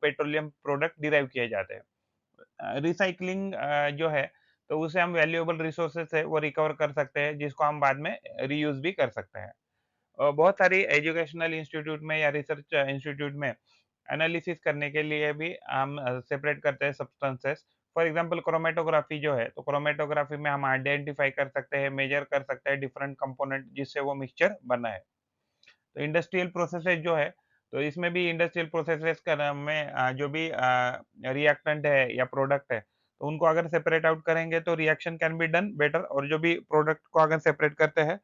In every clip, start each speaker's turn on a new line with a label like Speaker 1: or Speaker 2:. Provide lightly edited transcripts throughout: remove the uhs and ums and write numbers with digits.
Speaker 1: Petroleum product derive किए जाते हैं। रिसाइक्लिंग जो है तो उसे हम वैल्यूएबल रिसोर्सेज है वो रिकवर कर सकते हैं जिसको हम बाद में रीयूज़ भी कर सकते हैं। बहुत सारी एजुकेशनल इंस्टीट्यूट में या रिसर्च इंस्टीट्यूट में एनालिसिस करने के लिए भी हम सेपरेट करते हैं सब्सटेंसेस। फॉर एग्जांपल क्रोमैटोग्राफी जो है, तो क्रोमैटोग्राफी में हम आइडेंटिफाई कर सकते हैं, मेजर कर सकते हैं डिफरेंट कंपोनेंट जिससे वो मिक्सचर बना है। तो इंडस्ट्रियल प्रोसेसेस जो है, तो इसमें भी इंडस्ट्रियल प्रोसेसेस में जो भी रिएक्टेंट है या प्रोडक्ट है, तो उनको अगर सेपरेट आउट करेंगे तो reaction can be done better, और जो भी प्रोडक्ट को अगर सेपरेट करते हैं,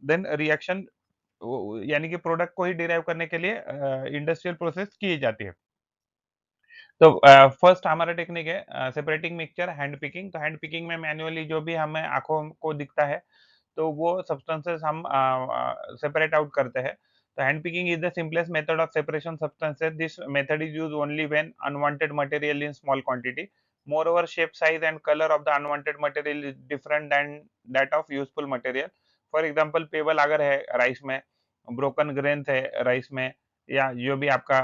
Speaker 1: देन रिएक्शन यानी कि प्रोडक्ट को ही डिराइव करने के लिए इंडस्ट्रियल प्रोसेस की जाती है। तो फर्स्ट हमारा टेक्निक है सेपरेटिंग मिक्सचर हैंड पिकिंग। तो हैंड पिकिंग में मैन्युअली जो भी हमें आँखों को दिखता है, तो वो सब्सटेंसेस हम सेपरेट आउट करते हैं। तो hand picking is the simplest method of separation substances. This method is used only when unwanted material in small quantity. Moreover, shape, size and color of the unwanted material is different than that of useful material. For example, payable अगर है rice में, broken grains है rice में, या जो भी आपका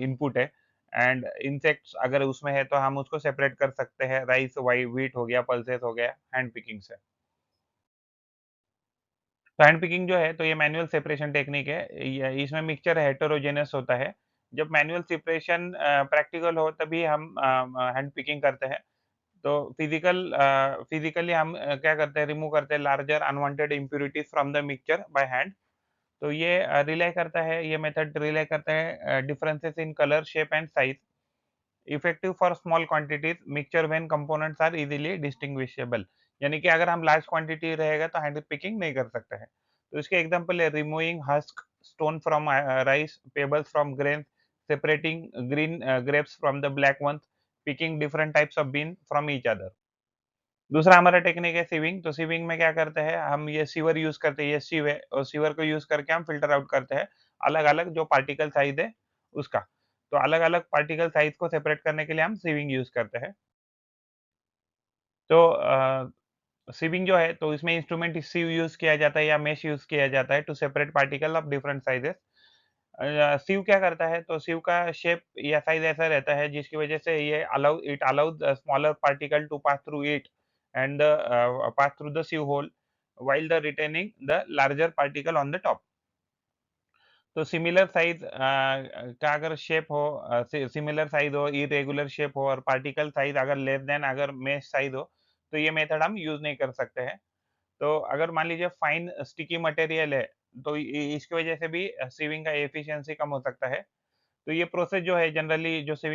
Speaker 1: input है, एंड इंसेक्ट्स अगर उसमें है तो हम उसको सेपरेट कर सकते हैं। राइस, वाई व्हीट हो गया, पल्सेस हो गया, हैंड पिकिंग से। तो हैंड पिकिंग जो है तो ये मैनुअल सेपरेशन टेक्निक है। ये इसमें मिक्सचर हेटेरोजेनस होता है। जब मैनुअल सेपरेशन प्रैक्टिकल हो तभी हम हैंड पिकिंग करते हैं। तो फिजिकली हम क्या करते हैं, रिमूव करते हैं larger unwanted impurities from the mixture by hand. तो ये रिलाई करता है, ये मेथड रिलाई करता है differences in colour, shape and size, effective for small quantities mixture when components are easily distinguishable. यानी कि अगर हम लार्ज क्वांटिटी रहेगा तो हैंड पिकिंग नहीं कर सकते हैं। तो इसके एग्जांपल है removing husk stone from rice, pebbles from grain, separating green grapes from the black ones, picking different types of bean from each other. दूसरा हमारा टेक्निक है सीविंग। तो सीविंग में क्या करते हैं, हम ये सीवर यूज़ करते हैं, ये सीव है और सीवर को यूज़ करके हम फ़िल्टर आउट करते हैं, अलग-अलग जो पार्टिकल साइज़ है उसका। तो अलग-अलग पार्टिकल साइज़ को सेपरेट करने के लिए हम सीविंग यूज़ करते हैं। तो सीविंग जो है तो इसमें इंस्ट्रूमेंट सीव यूज़ किया जाता है या मेश यूज़ किया जाता है to separate particle of different sizes. Sieve क्या करता है, तो सीव का शेप या साइज़ ऐसा रहता है जिसकी वजह से ये allows smaller particle to pass through it and pass through the sieve hole while the retaining the larger particle on the top. तो सिमिलर साइज़ का अगर शेप हो, सिमिलर साइज़ हो, इर्रेगुलर शेप हो और पार्टिकल साइज़ अगर less than अगर mesh size हो, तो ये मेथड हम यूज़ नहीं कर सकते हैं। तो अगर मान लीजिए फाइन स्टिकी मटेरियल है, तो इसकी वजह से भी सीविंग का एफिशिएंसी कम हो सकता है। तो ये प्रोसेस जो है जनरली जो सीविंग